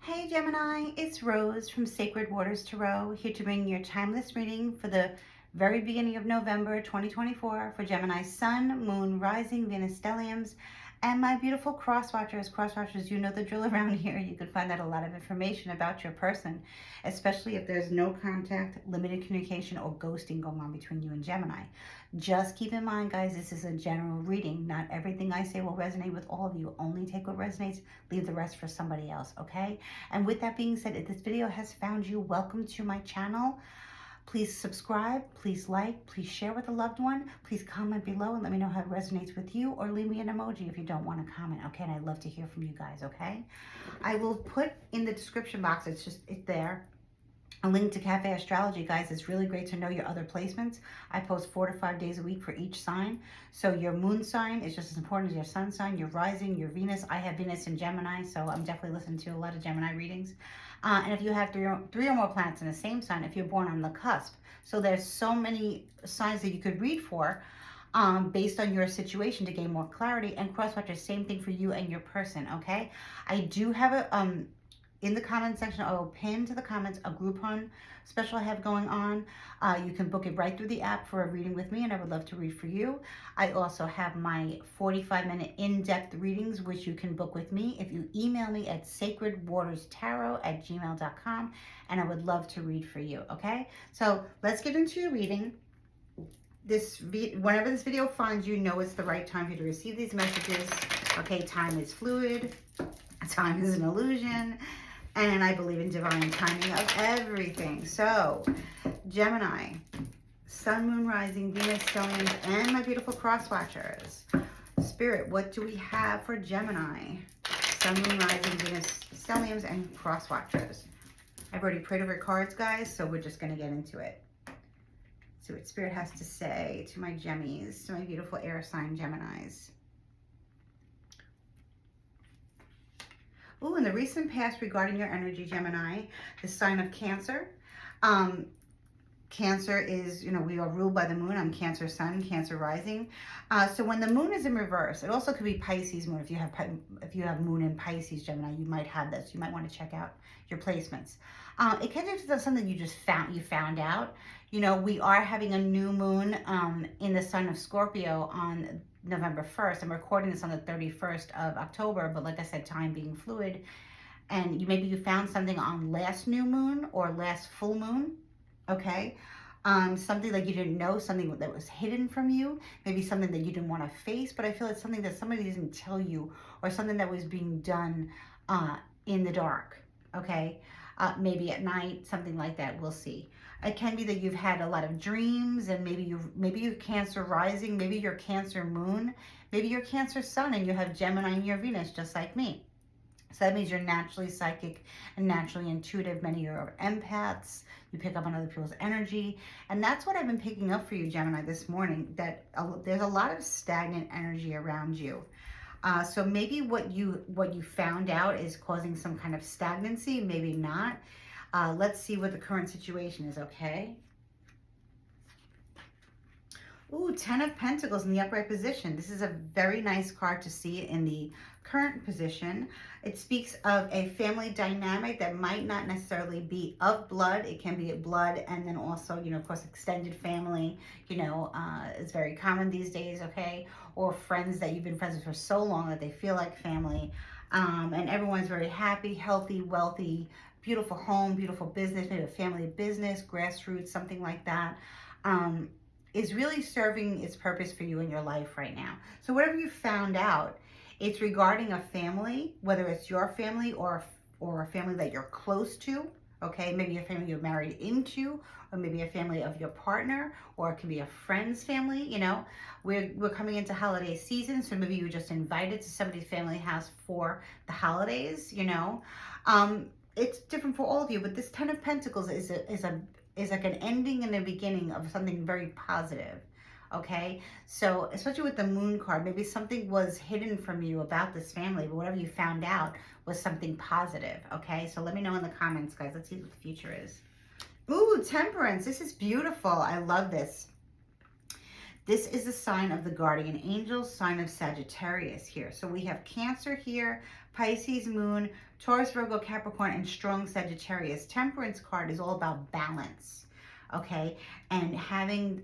Hey Gemini, it's Rose from Sacred Waters Tarot, here to bring your timeless reading for the very beginning of November 2024 for Gemini Sun, Moon, Rising, Venus stelliums, and my beautiful cross-watchers. Cross-watchers, you know the drill around here. You can find out a lot of information about your person, especially if there's no contact, limited communication, or ghosting going on between you and Gemini. Just keep in mind, guys, this is a general reading. Not everything I say will resonate with all of you. Only take what resonates, leave the rest for somebody else, okay? And with that being said, if this video has found you, welcome to my channel. Please subscribe, please like, please share with a loved one. Please comment below and let me know how it resonates with you, or leave me an emoji if you don't want to comment, okay? And I'd love to hear from you guys, okay? I will put in the description box, it's there, a link to Cafe Astrology, guys. It's really great to know your other placements. I post 4 to 5 days a week for each sign. So your moon sign is just as important as your sun sign, your rising, your Venus. I have Venus in Gemini, so I'm definitely listening to a lot of Gemini readings. And if you have three or more planets in the same sign, if you're born on the cusp. So there's so many signs that you could read for based on your situation to gain more clarity. And crosswatcher, same thing for you and your person, okay? I do have a in the comment section, I will pin to the comments a Groupon special I have going on. You can book it right through the app for a reading with me, and I would love to read for you. I also have my 45-minute in-depth readings, which you can book with me if you email me at sacredwaterstarot@gmail.com, and I would love to read for you, okay? So let's get into your reading. Whenever this video finds you, know it's the right time for you to receive these messages, okay? Time is fluid. Time is an illusion. And I believe in divine timing of everything. So, Gemini, Sun, Moon, Rising, Venus, stelliums, and my beautiful cross-watchers. Spirit, what do we have for Gemini? Sun, Moon, Rising, Venus, stelliums, and cross-watchers. I've already prayed over cards, guys, so we're just going to get into it. See what Spirit has to say to my Gemmies, to my beautiful air sign Geminis. Oh, in the recent past regarding your energy, Gemini, the sign of Cancer. Cancer is, we are ruled by the moon. I'm Cancer Sun, Cancer Rising. So when the moon is in reverse, it also could be Pisces moon. If you have moon in Pisces, Gemini, you might have this. You might want to check out your placements. It could be something you found out. We are having a new moon in the sign of Scorpio on November 1st. I'm recording this on the 31st of October, but like I said, time being fluid. And maybe you found something on last new moon or last full moon, okay? Something like you didn't know, something that was hidden from you, maybe something that you didn't want to face, but I feel it's something that somebody didn't tell you, or something that was being done in the dark, okay? Maybe at night, something like that, we'll see. It can be that you've had a lot of dreams, and maybe you're Cancer Rising, maybe you're Cancer Moon, maybe you're Cancer Sun, and you have Gemini in your Venus, just like me. So that means you're naturally psychic and naturally intuitive. Many of you are empaths. You pick up on other people's energy. And that's what I've been picking up for you, Gemini, this morning, that there's a lot of stagnant energy around you. So maybe what you found out is causing some kind of stagnancy, maybe not. Let's see what the current situation is, okay? Ooh, 10 of Pentacles in the upright position. This is a very nice card to see in the current position. It speaks of a family dynamic that might not necessarily be of blood. It can be blood, and then also, of course, extended family, is very common these days, okay? Or friends that you've been friends with for so long that they feel like family. And everyone's very happy, healthy, wealthy, beautiful home, beautiful business, maybe a family business, grassroots, something like that. Is really serving its purpose for you in your life right now. So whatever you found out, it's regarding a family, whether it's your family or a family that you're close to, okay? Maybe a family you're married into, or maybe a family of your partner, or it can be a friend's family, We're coming into holiday season, so maybe you were just invited to somebody's family house for the holidays, It's different for all of you, but this 10 of Pentacles is like an ending and a beginning of something very positive, okay? So especially with the moon card, maybe something was hidden from you about this family, but whatever you found out was something positive, okay? So let me know in the comments, guys. Let's see what the future is. Ooh, Temperance. This is beautiful. I love this. This is the sign of the guardian angel, sign of Sagittarius here. So we have Cancer here, Pisces, Moon, Taurus, Virgo, Capricorn, and strong Sagittarius. Temperance card is all about balance, okay? And having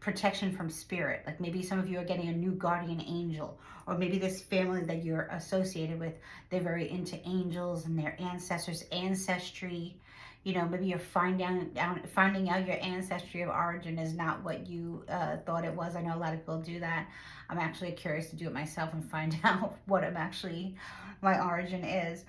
protection from spirit. Like maybe some of you are getting a new guardian angel, or maybe this family that you're associated with, they're very into angels and their ancestors, ancestry. You know, maybe you're finding out your ancestry of origin is not what you thought it was. I know a lot of people do that. I'm actually curious to do it myself and find out what I'm actually, my origin is.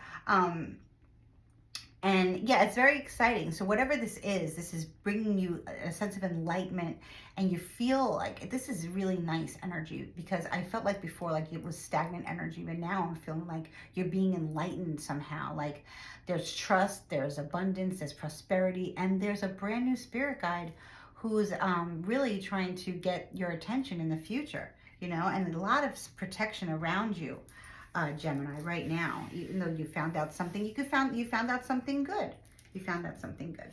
And yeah, it's very exciting. So whatever this is bringing you a sense of enlightenment, and you feel like this is really nice energy, because I felt like before, like it was stagnant energy, but now I'm feeling like you're being enlightened somehow. Like there's trust, there's abundance, there's prosperity, and there's a brand new spirit guide who's really trying to get your attention in the future, you know, and a lot of protection around you. Gemini, right now, even though you found out something, you found out something good. You found out something good.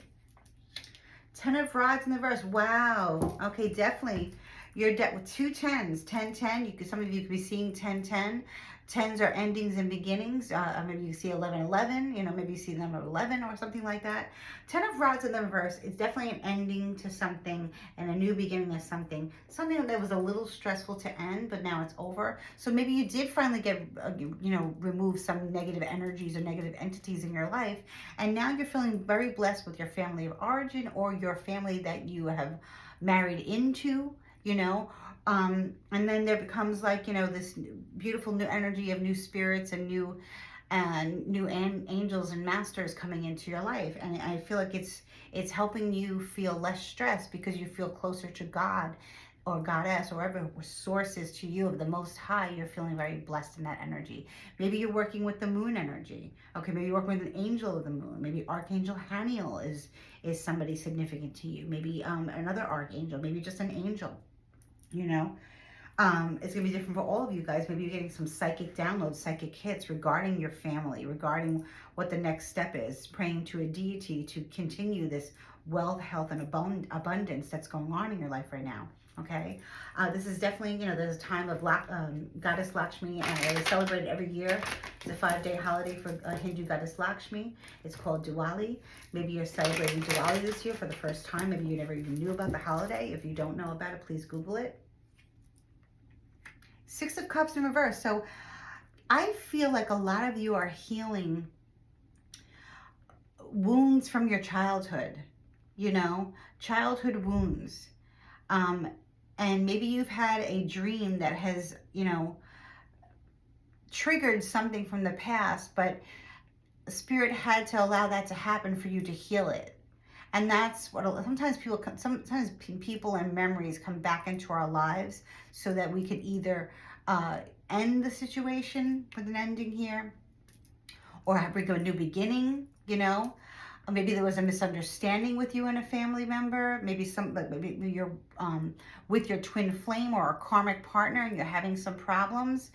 Ten of Rods in the reverse. Wow. Okay, definitely. You're with two tens. 10, 10. You could, some of you could be seeing 10, 10. Tens are endings and beginnings. Maybe you see 11, 11. You know, maybe you see the number 11 or something like that. Ten of Rods in the reverse. It's definitely an ending to something and a new beginning of something. Something that was a little stressful to end, but now it's over. So maybe you did finally get, you know, remove some negative energies or negative entities in your life. And now you're feeling very blessed with your family of origin, or your family that you have married into, you know. And then there becomes, like, you know, this beautiful new energy of new spirits and new angels and masters coming into your life. And I feel like it's helping you feel less stressed, because you feel closer to God or goddess, or whatever source is to you of the Most High. You're feeling very blessed in that energy. Maybe you're working with the moon energy. Okay, maybe you're working with an angel of the moon. Maybe Archangel Haniel is somebody significant to you. Maybe another archangel. Maybe just an angel. You know, it's going to be different for all of you guys. Maybe you're getting some psychic downloads, psychic hits regarding your family, regarding what the next step is, praying to a deity to continue this wealth, health, and abundance that's going on in your life right now. Okay, this is definitely, you know, there's a time of Goddess Lakshmi, and it's celebrated every year. It's a 5-day holiday for Hindu Goddess Lakshmi. It's called Diwali. Maybe you're celebrating Diwali this year for the first time. Maybe you never even knew about the holiday. If you don't know about it, please Google it. Six of Cups in reverse. So I feel like a lot of you are healing wounds from your childhood, you know, childhood wounds. And maybe you've had a dream that has, you know, triggered something from the past, but Spirit had to allow that to happen for you to heal it. And that's what sometimes people and memories come back into our lives, so that we could either end the situation with an ending here, or bring a new beginning, you know. Or maybe there was a misunderstanding with you and a family member. Maybe maybe you're with your twin flame or a karmic partner, and you're having some problems.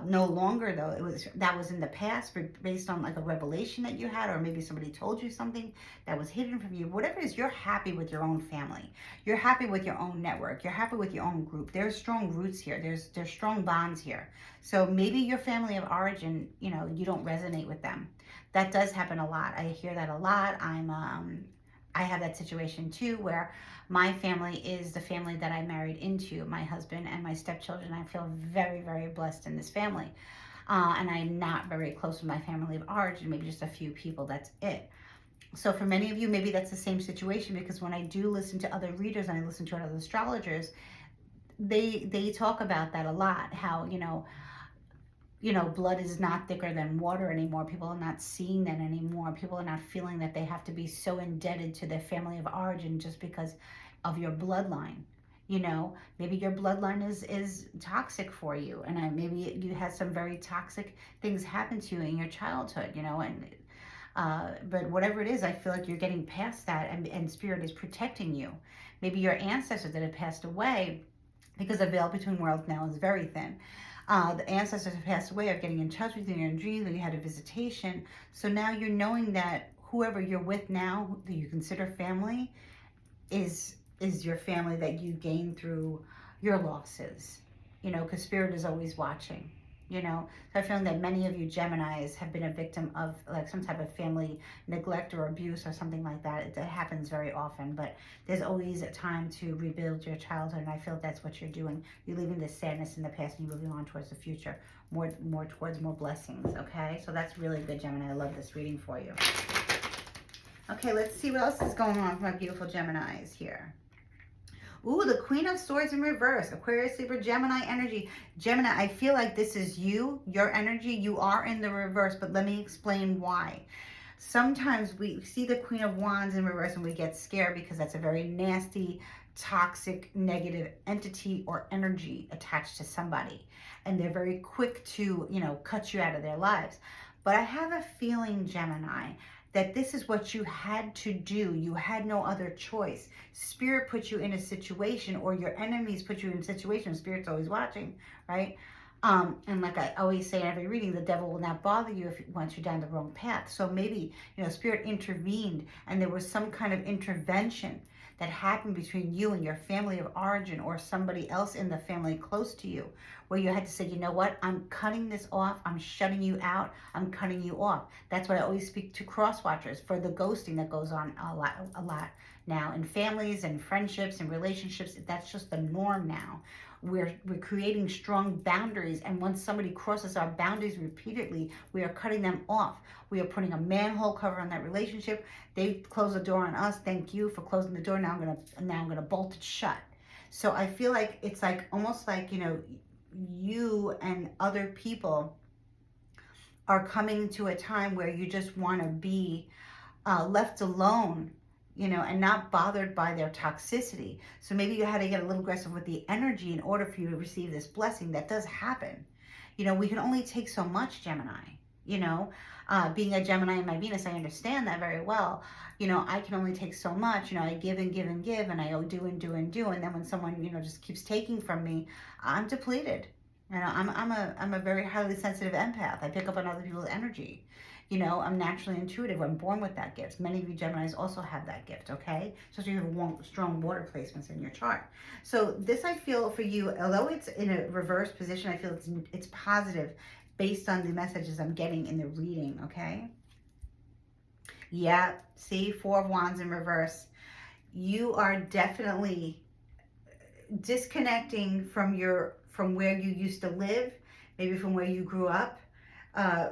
No longer, though. That was in the past, based on like a revelation that you had, or maybe somebody told you something that was hidden from you. Whatever it is, you're happy with your own family. You're happy with your own network. You're happy with your own group. There's strong roots here. There's strong bonds here. So maybe your family of origin, you know, you don't resonate with them. That does happen a lot. I hear that a lot. I have that situation too, where my family is the family that I married into, my husband and my stepchildren. I feel very, very blessed in this family. And I'm not very close with my family of origin, maybe just a few people, that's it. So for many of you, maybe that's the same situation, because when I do listen to other readers and I listen to other astrologers, they talk about that a lot, how, you know, blood is not thicker than water anymore. People are not seeing that anymore. People are not feeling that they have to be so indebted to their family of origin just because of your bloodline. You know, maybe your bloodline is toxic for you, and maybe you had some very toxic things happen to you in your childhood, you know, and but whatever it is, I feel like you're getting past that, and Spirit is protecting you. Maybe your ancestors that have passed away, because the veil between worlds now is very thin. The ancestors have passed away, are getting in touch with you in your dreams, or you had a visitation. So now you're knowing that whoever you're with now, that you consider family, is your family that you gained through your losses. You know, because Spirit is always watching. you know. So I feel that many of you Geminis have been a victim of like some type of family neglect or abuse or something like that. It happens very often, but there's always a time to rebuild your childhood, and I feel that's what you're doing. You're leaving this sadness in the past and you're moving on towards the future, more towards more blessings, okay? So that's really good, Gemini. I love this reading for you. Okay, let's see what else is going on for my beautiful Geminis here. Ooh, the Queen of Swords in reverse. Aquarius, Libra, Gemini energy. Gemini, I feel like this is you, your energy. You are in the reverse, but let me explain why. Sometimes we see the Queen of Wands in reverse and we get scared because that's a very nasty, toxic, negative entity or energy attached to somebody. And they're very quick to, you know, cut you out of their lives. But I have a feeling, Gemini, that this is what you had to do. You had no other choice. Spirit put you in a situation, or your enemies put you in a situation. Spirit's always watching, right? And like I always say in every reading, the devil will not bother you if it wants you down the wrong path. So maybe, you know, Spirit intervened and there was some kind of intervention that happened between you and your family of origin or somebody else in the family close to you, where you had to say, you know what, I'm cutting this off, I'm shutting you out, I'm cutting you off. That's why I always speak to cross watchers for the ghosting that goes on a lot now in families and friendships and relationships. That's just the norm now. We're creating strong boundaries, and once somebody crosses our boundaries repeatedly, we are cutting them off. We are putting a manhole cover on that relationship. They close the door on us. Thank you for closing the door. Now I'm gonna bolt it shut. So I feel like it's like almost like, you know, you and other people are coming to a time where you just want to be left alone, you know, and not bothered by their toxicity. So maybe you had to get a little aggressive with the energy in order for you to receive this blessing. That does happen. You know, we can only take so much, Gemini. You know, being a Gemini in my Venus, I understand that very well. You know, I can only take so much. You know, I give and give and give, and I do and do and do. And then when someone, you know, just keeps taking from me, I'm depleted. You know, I'm a very highly sensitive empath. I pick up on other people's energy. You know, I'm naturally intuitive. I'm born with that gift. Many of you Geminis also have that gift, okay? So you have strong water placements in your chart. So this, I feel for you, although it's in a reverse position, I feel it's positive based on the messages I'm getting in the reading, okay? Yeah, see, Four of Wands in reverse. You are definitely disconnecting from where you used to live, maybe from where you grew up.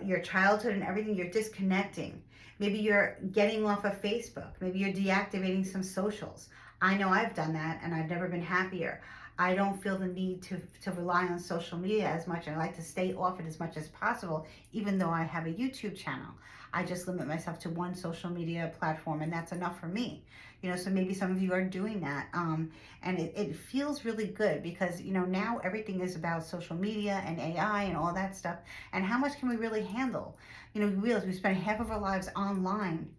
Your childhood and everything, you're disconnecting. Maybe you're getting off of Facebook. Maybe you're deactivating some socials. I know I've done that and I've never been happier. I don't feel the need to rely on social media as much. I like to stay off it as much as possible, even though I have a YouTube channel. I just limit myself to one social media platform, and that's enough for me. You know, so maybe some of you are doing that. And it feels really good because, you know, now everything is about social media and AI and all that stuff. And how much can we really handle? You know, we realize we spend half of our lives online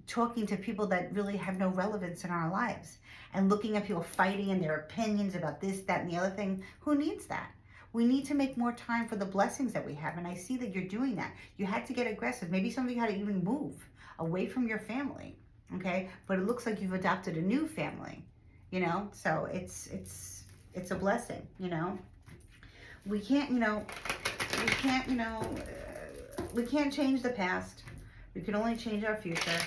talking to people that really have no relevance in our lives and looking at people fighting and their opinions about this, that, and the other thing. Who needs that? We need to make more time for the blessings that we have. And I see that you're doing that. You had to get aggressive. Maybe some of you had to even move away from your family. Okay. But it looks like you've adopted a new family, you know, so it's a blessing, you know. We can't, you know, we can't change the past. We can only change our future.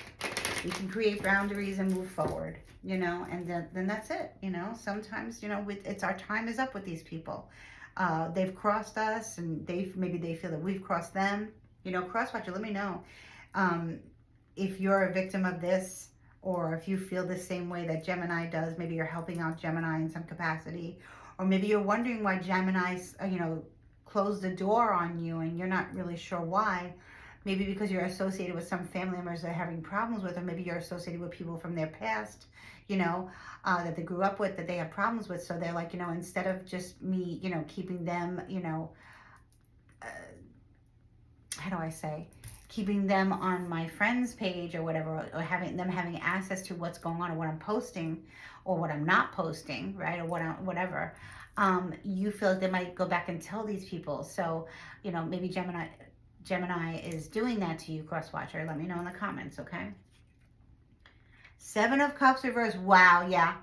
We can create boundaries and move forward, you know, and then that's it, you know. Sometimes, you know, it's our time is up with these people. They've crossed us, and maybe they feel that we've crossed them. You know, crosswatcher, let me know if you're a victim of this, or if you feel the same way that Gemini does. Maybe you're helping out Gemini in some capacity, or maybe you're wondering why Gemini's, you know, closed the door on you and you're not really sure why. Maybe because you're associated with some family members they're having problems with, or maybe you're associated with people from their past, you know, that they grew up with, that they have problems with. So they're like, you know, instead of just me, you know, keeping them, you know, how do I say, keeping them on my friends page or whatever, or having them having access to what's going on or what I'm posting or what I'm not posting, right, or whatever, you feel like they might go back and tell these people. So, you know, maybe Gemini is doing that to you, crosswatcher. Let me know in the comments, okay? Seven of Cups reverse. Wow, yeah.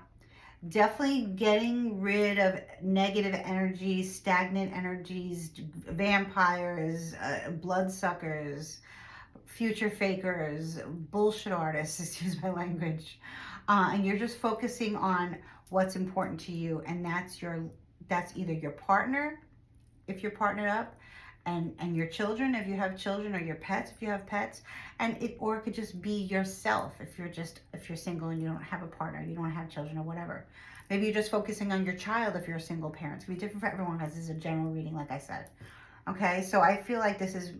Definitely getting rid of negative energies, stagnant energies, vampires, bloodsuckers, future fakers, bullshit artists, excuse my language. And you're just focusing on what's important to you, and that's either your partner if you're partnered up, and your children if you have children, or your pets if you have pets, and it could just be yourself if you're single and you don't have a partner, you don't have children or whatever. Maybe you're just focusing on your child if you're a single parent. It's gonna be different for everyone because this is a general reading, like I said. Okay, so I feel like this is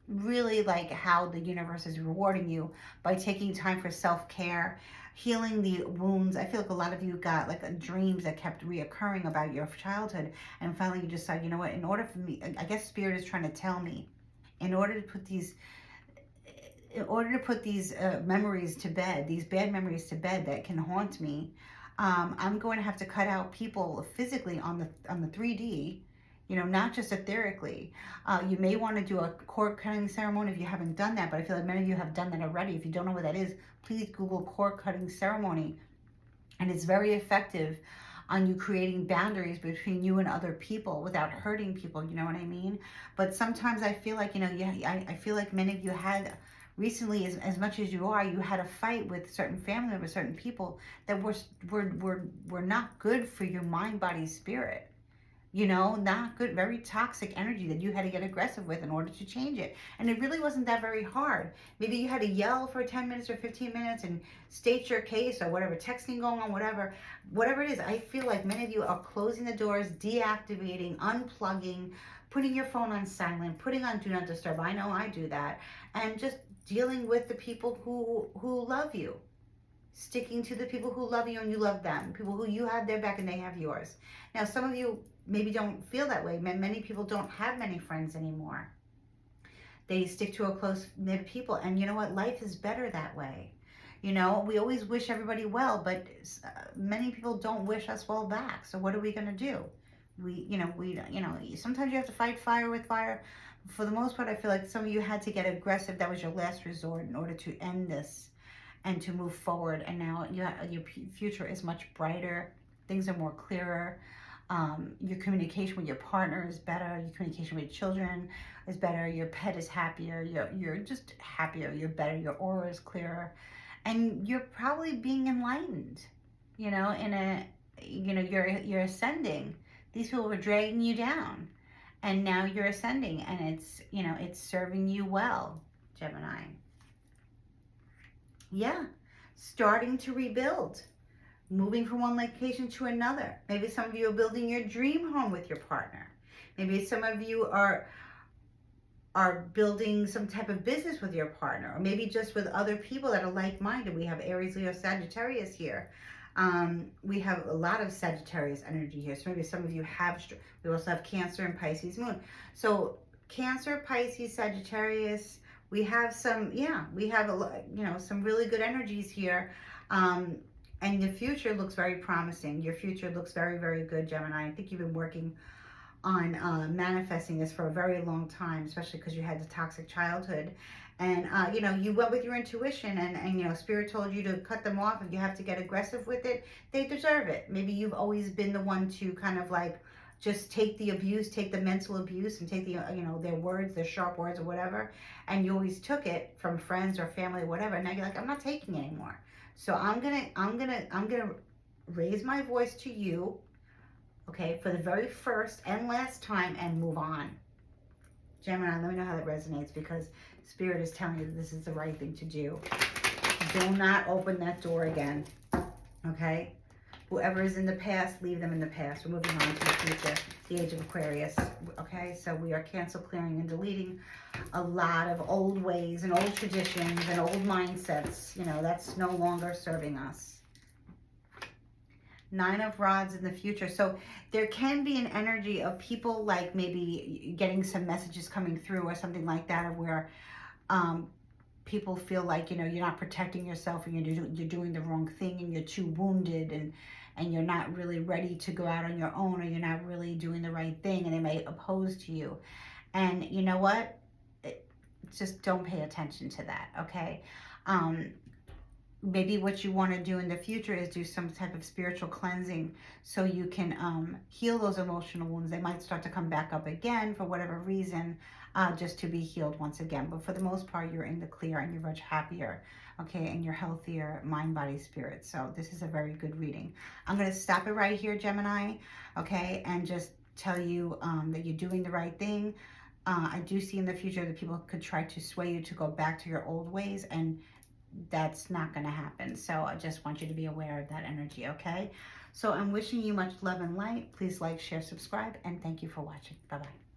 really like how the universe is rewarding you by taking time for self-care, healing the wounds. I feel like a lot of you got like dreams that kept reoccurring about your childhood, and finally you decide, you know what, in order for me, I guess spirit is trying to tell me, in order to put these memories to bed, these bad memories to bed that can haunt me, I'm going to have to cut out people physically on the 3D, not just etherically. You may want to do a cord cutting ceremony if you haven't done that, but I feel like many of you have done that already. If you don't know what that is, please Google cord cutting ceremony, and it's very effective on you creating boundaries between you and other people without hurting people. You know what I mean? But sometimes I feel like, I feel like many of you had recently, as much as you had a fight with certain family members, certain people that were not good for your mind, body, spirit. Not good, very toxic energy that you had to get aggressive with in order to change it. And it really wasn't that very hard. Maybe you had to yell for 10 minutes or 15 minutes and state your case or whatever, texting going on, whatever it is. I feel like many of you are closing the doors, deactivating, unplugging, putting your phone on silent, putting on do not disturb. I know I do that. And just dealing with the people who love you, sticking to the people who love you and you love them, people who you have their back and they have yours. Now, some of you maybe don't feel that way. Many people don't have many friends anymore. They stick to a close knit people, and you know what? Life is better that way. We always wish everybody well, but many people don't wish us well back. So what are we going to do? Sometimes you have to fight fire with fire. For the most part, I feel like some of you had to get aggressive. That was your last resort in order to end this and to move forward. And now your future is much brighter. Things are more clearer. Your communication with your partner is better. Your communication with children is better. Your pet is happier. You're just happier. You're better. Your aura is clearer, and you're probably being enlightened. You're ascending. These people were dragging you down, and now you're ascending, and it's serving you well, Gemini. Yeah, starting to rebuild, moving from one location to another. Maybe some of you are building your dream home with your partner. Maybe some of you are building some type of business with your partner, or maybe just with other people that are like-minded. We have Aries, Leo, Sagittarius here. We have a lot of Sagittarius energy here. So maybe some of you we also have Cancer and Pisces moon. So Cancer, Pisces, Sagittarius, we have some really good energies here. And the future looks very promising. Your future looks very, very good, Gemini. I think you've been working on manifesting this for a very long time, especially because you had the toxic childhood. And, you went with your intuition, and Spirit told you to cut them off. If you have to get aggressive with it, they deserve it. Maybe you've always been the one to kind of like just take the abuse, take the mental abuse, and take their words, their sharp words or whatever. And you always took it from friends or family or whatever. And now you're like, I'm not taking it anymore. So I'm gonna raise my voice to you, okay, for the very first and last time, and move on. Gemini, let me know how that resonates, because Spirit is telling you that this is the right thing to do. Do not open that door again, okay? Whoever is in the past, leave them in the past. We're moving on to the future, the age of Aquarius, okay? So we are cancel, clearing, and deleting a lot of old ways and old traditions and old mindsets. That's no longer serving us. 9 of Rods in the future. So there can be an energy of people like maybe getting some messages coming through or something like that, of where people feel like, you're not protecting yourself, and you're doing the wrong thing, and you're too wounded, and you're not really ready to go out on your own, or you're not really doing the right thing, and they may oppose to you. And you know what? Just don't pay attention to that, okay? maybe what you want to do in the future is do some type of spiritual cleansing so you can heal those emotional wounds. They might start to come back up again for whatever reason, just to be healed once again. But for the most part, you're in the clear and you're much happier, okay, and you're healthier mind, body, spirit. So this is a very good reading. I'm going to stop it right here, Gemini, okay, and just tell you that you're doing the right thing. I do see in the future that people could try to sway you to go back to your old ways, and that's not going to happen. So I just want you to be aware of that energy, okay? So I'm wishing you much love and light. Please like, share, subscribe, and thank you for watching. Bye-bye.